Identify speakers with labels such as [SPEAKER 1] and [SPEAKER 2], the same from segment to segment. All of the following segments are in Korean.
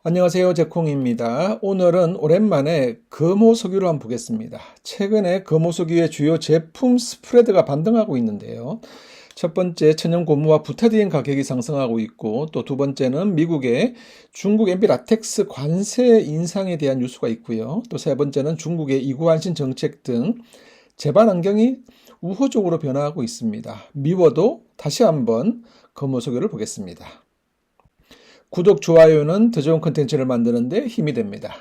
[SPEAKER 1] 안녕하세요. 제콩입니다. 오늘은 오랜만에 금호석유를 한번 보겠습니다. 최근에 금호석유의 주요 제품 스프레드가 반등하고 있는데요. 첫 번째, 천연 고무와 부타디엔 가격이 상승하고 있고, 또 두 번째는 미국의 중국 MB 라텍스 관세 인상에 대한 뉴스가 있고요. 또 세 번째는 중국의 이구안신 정책 등 제반 환경이 우호적으로 변화하고 있습니다. 미워도 다시 한번 금호석유를 보겠습니다. 구독, 좋아요는 더 좋은 컨텐츠를 만드는 데 힘이 됩니다.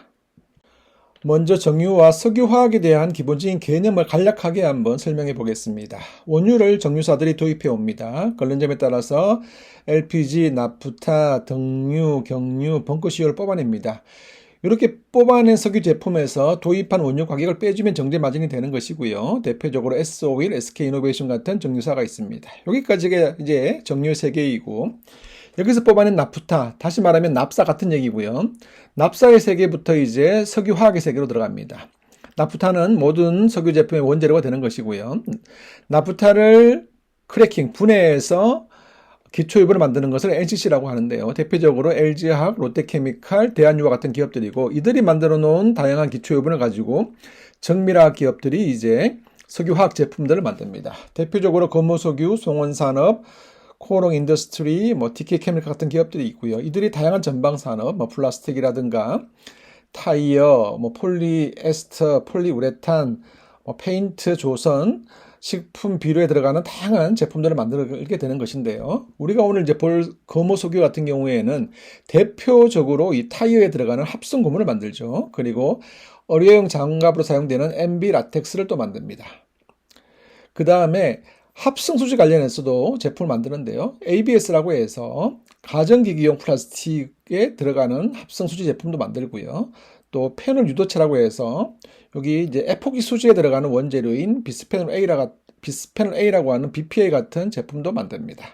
[SPEAKER 1] 먼저 정유와 석유화학에 대한 기본적인 개념을 간략하게 한번 설명해 보겠습니다. 원유를 정유사들이 도입해 옵니다. 그런 점에 따라서 LPG, 나프타, 등유, 경유, 벙커시유를 뽑아냅니다. 이렇게 뽑아낸 석유 제품에서 도입한 원유 가격을 빼주면 정제 마진이 되는 것이고요. 대표적으로 S-오일, SK이노베이션 같은 정유사가 있습니다. 여기까지가 이제 정유 세계이고, 여기서 뽑아낸 나프타, 다시 말하면 납사 같은 얘기고요. 납사의 세계부터 이제 석유화학의 세계로 들어갑니다. 나프타는 모든 석유 제품의 원재료가 되는 것이고요. 나프타를 크래킹, 분해해서 기초유분을 만드는 것을 NCC라고 하는데요. 대표적으로 LG화학, 롯데케미칼, 대한유화 같은 기업들이고, 이들이 만들어 놓은 다양한 기초유분을 가지고 정밀화학 기업들이 이제 석유화학 제품들을 만듭니다. 대표적으로 금호석유, 송원산업, 코오롱 인더스트리, TK 케미칼 같은 기업들이 있고요. 이들이 다양한 전방 산업, 플라스틱이라든가 타이어, 폴리에스터, 폴리우레탄, 페인트, 조선, 식품 비료에 들어가는 다양한 제품들을 만들게 되는 것인데요. 우리가 오늘 이제 볼 금호석유 같은 경우에는 대표적으로 이 타이어에 들어가는 합성 고무를 만들죠. 그리고 의료용 장갑으로 사용되는 MB 라텍스를 또 만듭니다. 그 다음에 합성수지 관련해서도 제품을 만드는데요. ABS라고 해서 가전기기용 플라스틱에 들어가는 합성수지 제품도 만들고요. 또 페놀 유도체라고 해서 여기 이제 에포키 수지에 들어가는 원재료인 비스페놀 A라고 하는 BPA 같은 제품도 만듭니다.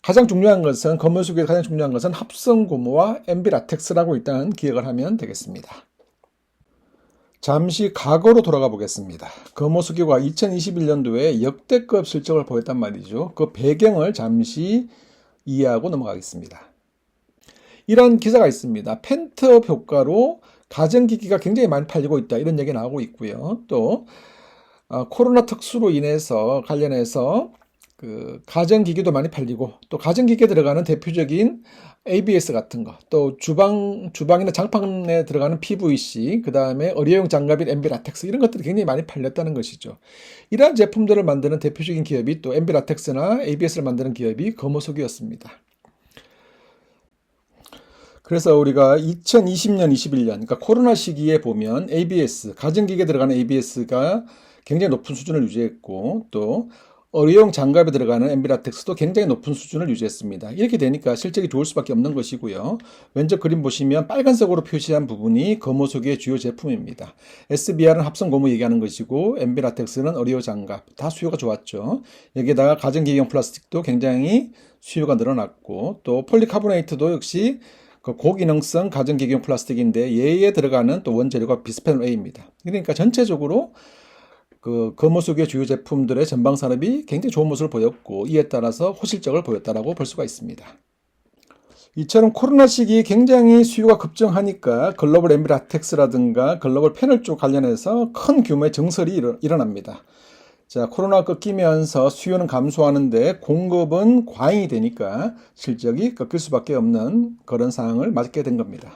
[SPEAKER 1] 가장 중요한 것은 금호석유의 가장 중요한 것은 합성고무와 MB 라텍스라고 일단 기억을 하면 되겠습니다. 잠시 과거로 돌아가 보겠습니다. 금호석유가 2021년도에 역대급 실적을 보였단 말이죠. 그 배경을 잠시 이해하고 넘어가겠습니다. 이런 기사가 있습니다. 펜트업 효과로 가전기기가 굉장히 많이 팔리고 있다, 이런 얘기 나오고 있고요. 또 코로나 특수로 인해서 관련해서 가전기기도 많이 팔리고, 또 가전기기에 들어가는 대표적인 ABS 같은 거, 또 주방이나 장판에 들어가는 PVC, 그 다음에 의료용 장갑인 MB 라텍스, 이런 것들이 굉장히 많이 팔렸다는 것이죠. 이러한 제품들을 만드는 대표적인 기업이 또 MB 라텍스나 ABS를 만드는 기업이 금호석유였습니다. 그래서 우리가 2020년, 21년, 그러니까 코로나 시기에 보면 ABS, 가전기기에 들어가는 ABS가 굉장히 높은 수준을 유지했고, 또 의료용 장갑에 들어가는 MB 라텍스도 굉장히 높은 수준을 유지했습니다. 이렇게 되니까 실적이 좋을 수밖에 없는 것이고요. 왼쪽 그림 보시면 빨간색으로 표시한 부분이 금호석유의 주요 제품입니다. SBR은 합성 고무 얘기하는 것이고, MB 라텍스는 의료 장갑, 다 수요가 좋았죠. 여기에다가 가전기기용 플라스틱도 굉장히 수요가 늘어났고, 또 폴리카보네이트도 역시 고기능성 가전기기용 플라스틱인데, 얘에 들어가는 또 원재료가 비스페놀 A입니다. 그러니까 전체적으로 금호석유의 주요 제품들의 전방 산업이 굉장히 좋은 모습을 보였고, 이에 따라서 호실적을 보였다라고 볼 수가 있습니다. 이처럼 코로나 시기에 굉장히 수요가 급증하니까 글로벌 MB 라텍스라든가 글로벌 패널 쪽 관련해서 큰 규모의 증설이 일어납니다. 자, 코로나가 꺾이면서 수요는 감소하는데 공급은 과잉이 되니까 실적이 꺾일 수밖에 없는 그런 상황을 맞게 된 겁니다.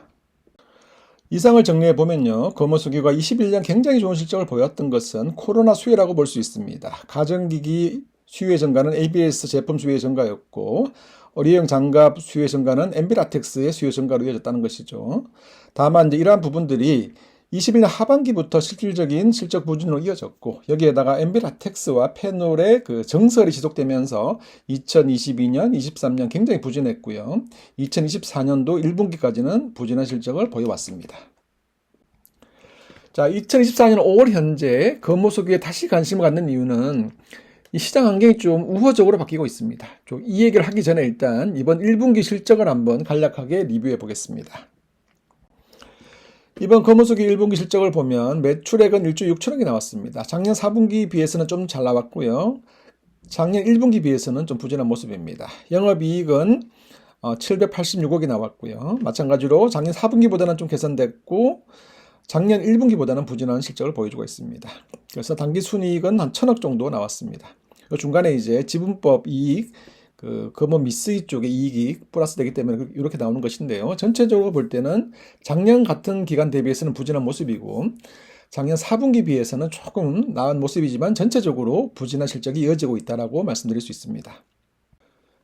[SPEAKER 1] 이상을 정리해 보면요, 금호석유가 21년 굉장히 좋은 실적을 보였던 것은 코로나 수혜라고 볼 수 있습니다. 가전기기 수요의 증가는 ABS 제품 수요의 증가였고, 의료용 장갑 수요의 증가는 MB 라텍스의 수요 증가로 이어졌다는 것이죠. 다만 이제 이러한 부분들이 21년 하반기부터 실질적인 실적 부진으로 이어졌고, 여기에다가 MB 라텍스와 페놀의 정설이 지속되면서 2022년, 23년 굉장히 부진했고요. 2024년도 1분기까지는 부진한 실적을 보여왔습니다. 자, 2024년 5월 현재 금호석유에 다시 관심을 갖는 이유는 이 시장 환경이 좀 우호적으로 바뀌고 있습니다. 이 얘기를 하기 전에 일단 이번 1분기 실적을 한번 간략하게 리뷰해 보겠습니다. 이번 금호석유 1분기 실적을 보면 매출액은 1조 6천억이 나왔습니다. 작년 4분기 비해서는 좀 잘 나왔고요. 작년 1분기 비해서는 좀 부진한 모습입니다. 영업이익은 786억이 나왔고요. 마찬가지로 작년 4분기보다는 좀 개선됐고 작년 1분기보다는 부진한 실적을 보여주고 있습니다. 그래서 당기 순이익은 한 1,000억 정도 나왔습니다. 중간에 이제 지분법 이익, 금원 미스이 쪽의 이익이 플러스 되기 때문에 이렇게 나오는 것인데요. 전체적으로 볼 때는 작년 같은 기간 대비해서는 부진한 모습이고 작년 4분기 비해서는 조금 나은 모습이지만 전체적으로 부진한 실적이 이어지고 있다고 말씀드릴 수 있습니다.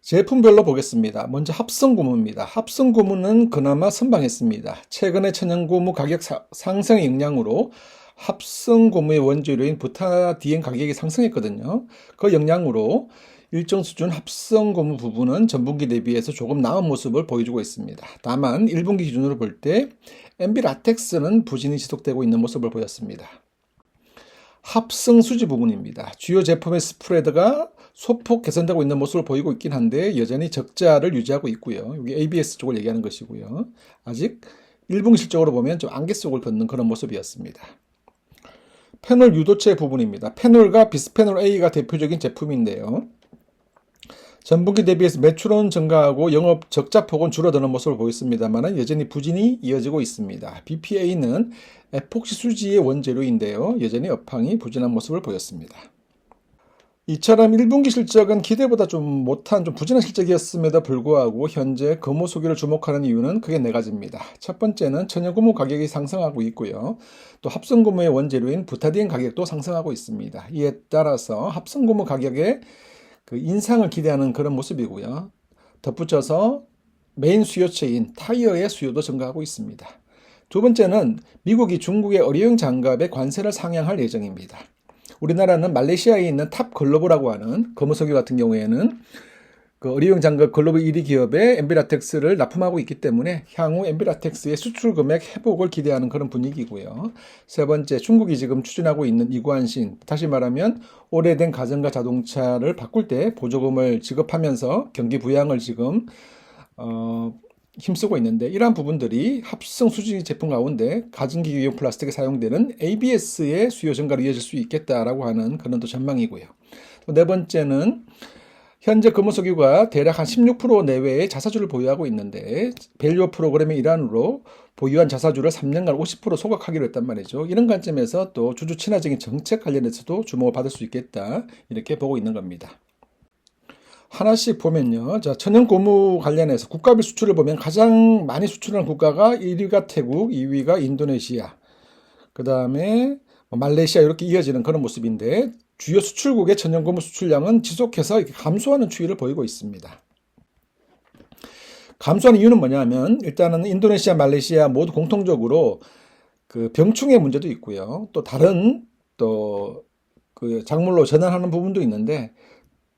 [SPEAKER 1] 제품별로 보겠습니다. 먼저 합성고무입니다. 합성고무는 그나마 선방했습니다. 최근에 천연고무 가격 상승의 영향으로 합성고무의 원재료인 부타디엔 가격이 상승했거든요. 그 영향으로 일정 수준 합성고무 부분은 전분기 대비해서 조금 나은 모습을 보여주고 있습니다. 다만 1분기 기준으로 볼 때 MB 라텍스는 부진이 지속되고 있는 모습을 보였습니다. 합성수지 부분입니다. 주요 제품의 스프레드가 소폭 개선되고 있는 모습을 보이고 있긴 한데 여전히 적자를 유지하고 있고요. 여기 ABS 쪽을 얘기하는 것이고요. 아직 1분기 실적으로 보면 좀 안개 속을 걷는 그런 모습이었습니다. 페놀 유도체 부분입니다. 페놀과 비스페놀 A가 대표적인 제품인데요. 전분기 대비해서 매출은 증가하고 영업 적자폭은 줄어드는 모습을 보였습니다만 여전히 부진이 이어지고 있습니다. BPA는 에폭시 수지의 원재료인데요. 여전히 업황이 부진한 모습을 보였습니다. 이처럼 1분기 실적은 기대보다 좀 못한 좀 부진한 실적이었음에도 불구하고 현재 금호소기를 주목하는 이유는 크게 네 가지입니다. 첫 번째는 천연고무 가격이 상승하고 있고요. 또 합성고무의 원재료인 부타디엔 가격도 상승하고 있습니다. 이에 따라서 합성고무 가격의 인상을 기대하는 그런 모습이고요. 덧붙여서 메인 수요처인 타이어의 수요도 증가하고 있습니다. 두 번째는 미국이 중국의 의료용 장갑의 관세를 상향할 예정입니다. 우리나라는 말레이시아에 있는 탑 글로벌이라고 하는 금호석유 같은 경우에는 의료용 장갑 글로벌 1위 기업의 MB라텍스를 납품하고 있기 때문에 향후 MB라텍스의 수출 금액 회복을 기대하는 그런 분위기고요. 세 번째, 중국이 지금 추진하고 있는 이관신, 다시 말하면 오래된 가전과 자동차를 바꿀 때 보조금을 지급하면서 경기 부양을 지금 힘쓰고 있는데 이러한 부분들이 합성 수지 제품 가운데 가전기기용 플라스틱에 사용되는 ABS의 수요 증가로 이어질 수 있겠다라고 하는 그런 또 전망이고요. 또 네 번째는 현재 금호석유가 대략 한 16% 내외의 자사주를 보유하고 있는데 밸류업 프로그램의 일환으로 보유한 자사주를 3년간 50% 소각하기로 했단 말이죠. 이런 관점에서 또 주주 친화적인 정책 관련해서도 주목을 받을 수 있겠다 이렇게 보고 있는 겁니다. 하나씩 보면요. 자, 천연고무 관련해서 국가별 수출을 보면 가장 많이 수출하는 국가가 1위가 태국, 2위가 인도네시아, 그 다음에 말레이시아 이렇게 이어지는 그런 모습인데 주요 수출국의 천연고무 수출량은 지속해서 이렇게 감소하는 추이를 보이고 있습니다. 감소하는 이유는 뭐냐면 일단은 인도네시아, 말레이시아 모두 공통적으로 병충해 문제도 있고요. 또 다른 작물로 전환하는 부분도 있는데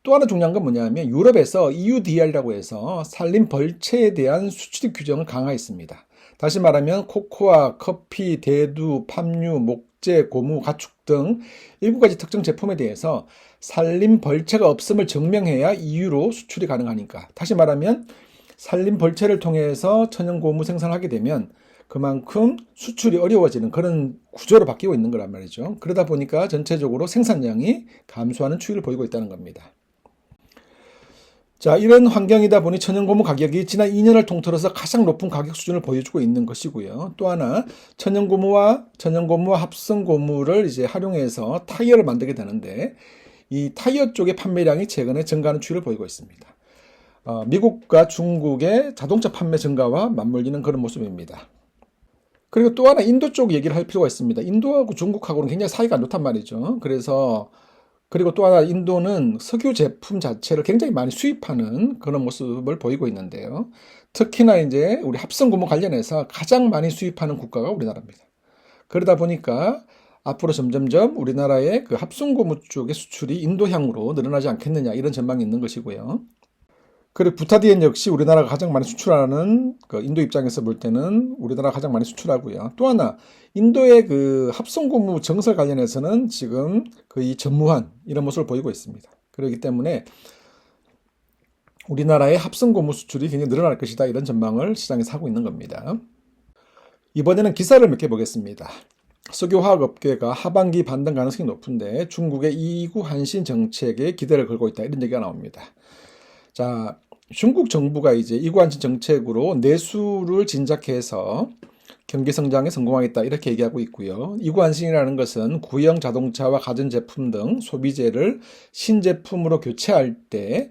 [SPEAKER 1] 또 하나 중요한 건 뭐냐면 유럽에서 EUDR이라고 해서 산림 벌채에 대한 수출 규정을 강화했습니다. 다시 말하면 코코아, 커피, 대두, 팜유, 목재, 고무, 가축 등 7가지 특정 제품에 대해서 산림 벌채가 없음을 증명해야 EU로 수출이 가능하니까. 다시 말하면 산림 벌채를 통해서 천연고무 생산을 하게 되면 그만큼 수출이 어려워지는 그런 구조로 바뀌고 있는 거란 말이죠. 그러다 보니까 전체적으로 생산량이 감소하는 추이를 보이고 있다는 겁니다. 자, 이런 환경이다 보니 천연고무 가격이 지난 2년을 통틀어서 가장 높은 가격 수준을 보여주고 있는 것이고요. 또 하나 천연고무와 합성고무를 이제 활용해서 타이어를 만들게 되는데 이 타이어 쪽의 판매량이 최근에 증가하는 추이를 보이고 있습니다. 미국과 중국의 자동차 판매 증가와 맞물리는 그런 모습입니다. 그리고 또 하나 인도 쪽 얘기를 할 필요가 있습니다. 인도하고 중국하고는 굉장히 사이가 안 좋단 말이죠. 그리고 또 하나 인도는 석유 제품 자체를 굉장히 많이 수입하는 그런 모습을 보이고 있는데요. 특히나 이제 우리 합성고무 관련해서 가장 많이 수입하는 국가가 우리나라입니다. 그러다 보니까 앞으로 점점점 우리나라의 합성고무 쪽의 수출이 인도향으로 늘어나지 않겠느냐 이런 전망이 있는 것이고요. 그리고 부타디엔 역시 우리나라가 가장 많이 수출하는 인도 입장에서 볼 때는 우리나라가 가장 많이 수출하고요. 또 하나 인도의 합성고무 정설 관련해서는 지금 거의 전무한 이런 모습을 보이고 있습니다. 그렇기 때문에 우리나라의 합성고무 수출이 굉장히 늘어날 것이다 이런 전망을 시장에서 하고 있는 겁니다. 이번에는 기사를 몇 개 보겠습니다. 석유화학업계가 하반기 반등 가능성이 높은데 중국의 이구 한신 정책에 기대를 걸고 있다 이런 얘기가 나옵니다. 자, 중국 정부가 이제 이구안진 정책으로 내수를 진작해서 경기 성장에 성공하겠다 이렇게 얘기하고 있고요. 이구안신이라는 것은 구형 자동차와 가전제품 등 소비재를 신제품으로 교체할 때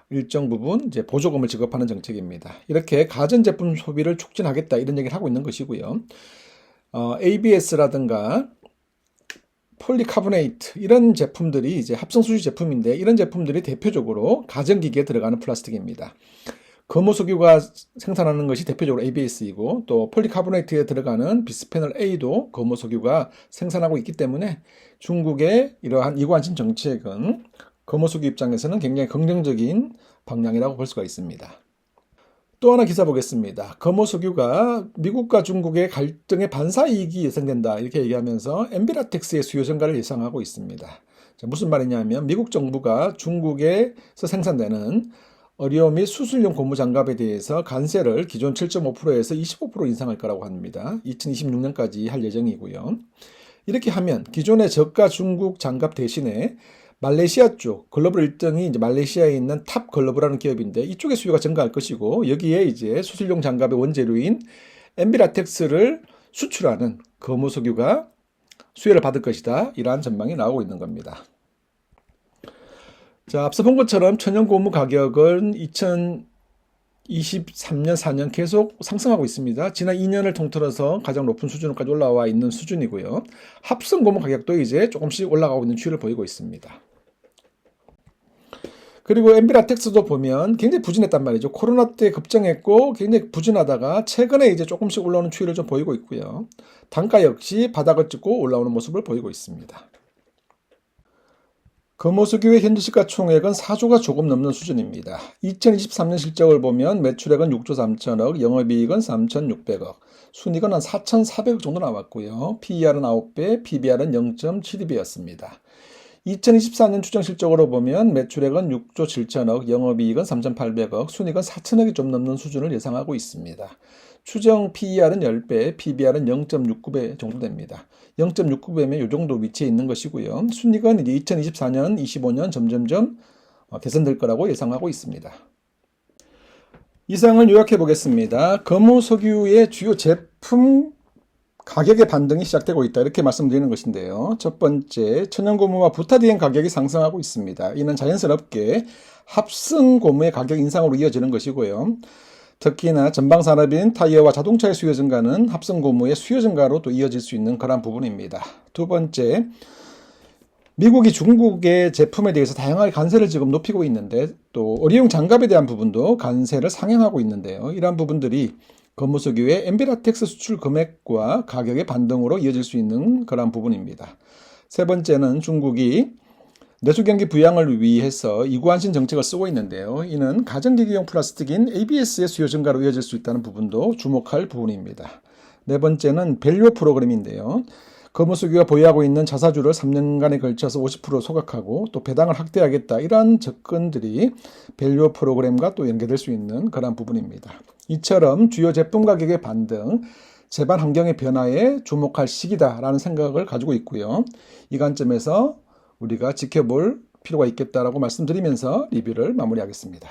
[SPEAKER 1] 일정 부분 이제 보조금을 지급하는 정책입니다. 이렇게 가전제품 소비를 촉진하겠다 이런 얘기를 하고 있는 것이고요. ABS라든가 폴리카보네이트 이런 제품들이 이제 합성수지 제품인데 이런 제품들이 대표적으로 가전기기에 들어가는 플라스틱입니다. 금호석유가 생산하는 것이 대표적으로 ABS이고 또 폴리카보네이트에 들어가는 비스페놀 A도 금호석유가 생산하고 있기 때문에 중국의 이러한 이구안진 정책은 금호석유 입장에서는 굉장히 긍정적인 방향이라고 볼 수가 있습니다. 또 하나 기사 보겠습니다. 금호석유가 미국과 중국의 갈등의 반사이익이 예상된다 이렇게 얘기하면서 엔비라텍스의 수요 증가를 예상하고 있습니다. 자, 무슨 말이냐면 미국 정부가 중국에서 생산되는 의료 및 수술용 고무장갑에 대해서 관세를 기존 7.5%에서 25% 인상할 거라고 합니다. 2026년까지 할 예정이고요. 이렇게 하면 기존의 저가 중국 장갑 대신에 말레이시아 쪽 글로벌 1등이 이제 말레이시아에 있는 탑 글로벌이라는 기업인데 이쪽의 수요가 증가할 것이고 여기에 이제 수술용 장갑의 원재료인 엔비라텍스를 수출하는 금호석유가 수혜를 받을 것이다. 이러한 전망이 나오고 있는 겁니다. 자, 앞서 본 것처럼 천연고무 가격은 2023년, 4년 계속 상승하고 있습니다. 지난 2년을 통틀어서 가장 높은 수준까지 올라와 있는 수준이고요. 합성고무 가격도 이제 조금씩 올라가고 있는 추이를 보이고 있습니다. 그리고 엔비라텍스도 보면 굉장히 부진했단 말이죠. 코로나 때 급증했고 굉장히 부진하다가 최근에 이제 조금씩 올라오는 추이를 좀 보이고 있고요. 단가 역시 바닥을 찍고 올라오는 모습을 보이고 있습니다. 금호석유의 현재 시가총액은 4조가 조금 넘는 수준입니다. 2023년 실적을 보면 매출액은 6조 3천억, 영업이익은 3,600억, 순이익은 한 4,400억 정도 나왔고요. PER은 9배, PBR은 0.72배였습니다. 2024년 추정 실적으로 보면 매출액은 6조 7천억, 영업이익은 3,800억, 순이익은 4천억이 좀 넘는 수준을 예상하고 있습니다. 추정 PER은 10배, PBR은 0.69배 정도 됩니다. 0.69배면 이 정도 위치에 있는 것이고요. 순이익은 이제 2024년, 25년 점점점 개선될 거라고 예상하고 있습니다. 이상을 요약해 보겠습니다. 금호석유의 주요 제품 가격의 반등이 시작되고 있다 이렇게 말씀드리는 것인데요. 첫 번째, 천연고무와 부타디엔 가격이 상승하고 있습니다. 이는 자연스럽게 합성고무의 가격 인상으로 이어지는 것이고요. 특히나 전방산업인 타이어와 자동차의 수요 증가는 합성고무의 수요 증가로 또 이어질 수 있는 그런 부분입니다. 두 번째, 미국이 중국의 제품에 대해서 다양하게 관세를 지금 높이고 있는데 또 의료용 장갑에 대한 부분도 관세를 상향하고 있는데요. 이러한 부분들이 금호석유의 엔비라텍스 수출 금액과 가격의 반등으로 이어질 수 있는 그런 부분입니다. 세 번째는 중국이 내수경기 부양을 위해서 이구안신 정책을 쓰고 있는데요. 이는 가전기기용 플라스틱인 ABS의 수요 증가로 이어질 수 있다는 부분도 주목할 부분입니다. 네 번째는 밸류 프로그램인데요. 금호석유가 보유하고 있는 자사주를 3년간에 걸쳐서 50% 소각하고 또 배당을 확대하겠다 이러한 접근들이 밸류 프로그램과 또 연계될 수 있는 그런 부분입니다. 이처럼 주요 제품 가격의 반등, 재반 환경의 변화에 주목할 시기다라는 생각을 가지고 있고요. 이 관점에서 우리가 지켜볼 필요가 있겠다라고 말씀드리면서 리뷰를 마무리하겠습니다.